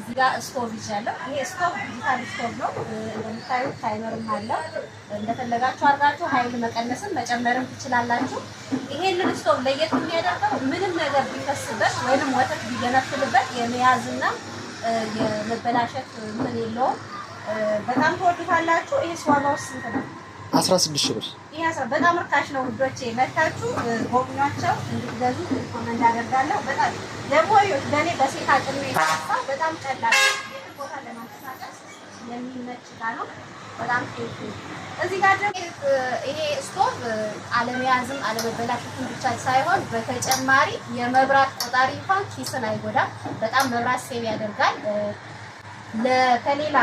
እዚህ ጋር ስቶቭ ይዣለሁ። ይሄ ስቶቭ ዲጂታል ስቶቭ ነው። እንደምታዩት ታይመርም አለው። እንደፈለጋችሁ አድርጋችሁ ኃይል መቀነስም መጨመርም ትችላላችሁ። ይሄንን ስቶቭ ለየት የሚያደርገው ምንም ነገር ቢፈስበት ወይንም ወተት ቢገነፍልበት የመያዝና የመበላሸት ምን የለውም። በጣም ተወዱታላችሁ። ይሄ ዋጋው ስንት ነው? 16 ብር። ይሄ በጣም ርካሽ ነው ውዶቼ። መታችሁ ጎብኟቸው እንድትገዙ ኮመንት አደርጋለሁ። በጣም ደግሞ ለኔ በሴት አቅሜ በጣም ቀላል የትም ቦታ ለማንቀሳቀስ የሚመች ዕቃ ነው። በጣም ቴንኪ። እዚህ ጋር ደግሞ ይሄ ስቶቭ አለመያዝም አለመበላሸትም ብቻ ሳይሆን በተጨማሪ የመብራት ቆጣሪ እንኳን ኪስን አይጎዳም። በጣም መብራት ሴቭ ያደርጋል። ለከሌላ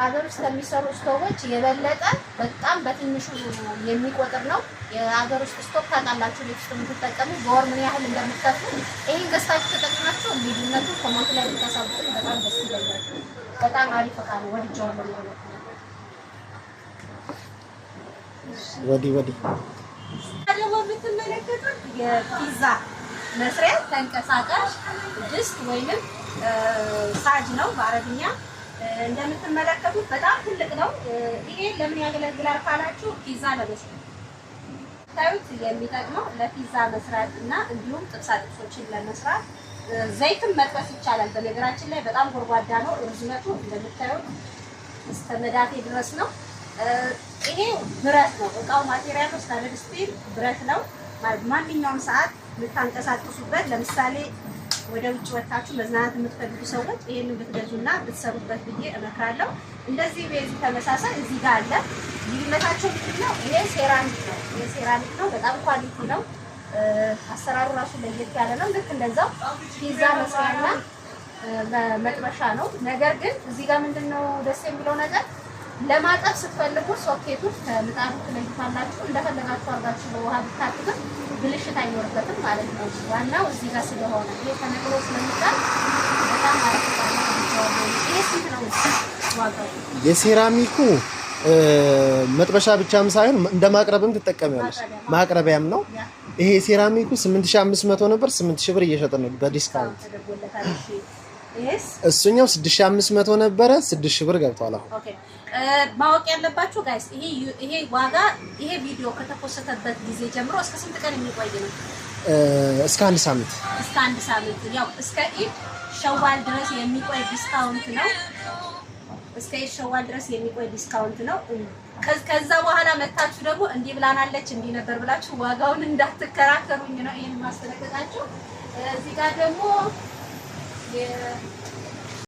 አገር ውስጥ ከሚሰሩ ስቶቮች የበለጠ በጣም በትንሹ የሚቆጥር ነው። የአገር ውስጥ ስቶቭ ታውቃላችሁ፣ ቤት ውስጥ የምትጠቀሙ በወር ምን ያህል እንደምትከፍሉ ይሄን ገዝታችሁ ተጠቅማችሁ ልዩነቱ ኮሜንት ላይ ብታሳውቁ በጣም ደስ ይለኛል። በጣም አሪፍ ዕቃ ነው፣ ወድጄዋለሁ። ወዲህ ደግሞ የምትመለከቱት የፒዛ መስሪያ ተንቀሳቃሽ ድስት ወይንም ሳጅ ነው በአረብኛ። እንደምትመለከቱት በጣም ትልቅ ነው። ይሄ ለምን ያገለግላል ካላችሁ ፒዛ ለመስራት ታዩት የሚጠቅመው ለፒዛ መስራት እና እንዲሁም ጥብሳ ጥብሶችን ለመስራት ዘይትም መጥበስ ይቻላል። በነገራችን ላይ በጣም ጎርጓዳ ነው። ርዝመቱ እንደምታዩት እስከ መዳፌ ድረስ ነው። ይሄ ብረት ነው። እቃው ማቴሪያሉ ስታንለስ ስቲል ብረት ነው። ማንኛውም ሰዓት ልታንቀሳቅሱበት ለምሳሌ ወደ ውጭ ወጣችሁ መዝናናት የምትፈልጉ ሰዎች ይሄንን ብትገዙና ብትሰሩበት ብዬ እመክራለሁ። እንደዚህ በዚህ ተመሳሳይ እዚህ ጋር አለ። ልዩነታቸው ምንድነው? ይሄ ሴራሚክ ነው። ይሄ ሴራሚክ ነው። በጣም ኳሊቲ ነው። አሰራሩ ራሱ ለየት ያለ ነው። ልክ እንደዛው ፒዛ መስሪያና መጥበሻ ነው። ነገር ግን እዚህ ጋር ምንድነው ደስ የሚለው ነገር ለማጠብ ስትፈልጉ ሶኬቱን ከምጣዱ ትለይታላችሁ። እንደፈለጋችሁ አድርጋችሁ በውሃ ብታጥቡት ብልሽት አይኖርበትም ማለት ነው። ዋናው እዚህ ጋር ስለሆነ ይሄ ተነቅሎ ስለሚጣል በጣም አሪፍ ነው። ይሄ ስንት ነው ዋጋው? የሴራሚኩ መጥበሻ ብቻም ሳይሆን እንደ ማቅረብም ትጠቀሚያለሽ፣ ማቅረቢያም ነው። ይሄ ሴራሚኩ 8500 ነበር፣ 8000 ብር እየሸጠ ነው በዲስካውንት። እሱኛው 6500 ነበረ፣ 6000 ብር ገብቷል አሁን። ኦኬ ማወቅ ያለባችሁ ጋይስ ይሄ ዋጋ ይሄ ቪዲዮ ከተፖስተበት ጊዜ ጀምሮ እስከ ስንት ቀን የሚቆይ ነው? እስከ 1 ሳምንት። እስከ 1 ሳምንት ያው እስከ ኢድ ሸዋል ድረስ የሚቆይ ዲስካውንት ነው። እስከ ኢድ ሸዋል ድረስ የሚቆይ ዲስካውንት ነው። ከዛ በኋላ መታችሁ ደግሞ እንዲህ ብላናለች እንዲህ ነበር ብላችሁ ዋጋውን እንዳትከራከሩኝ ነው ይሄን ማስተካከላችሁ። እዚህ ጋር ደግሞ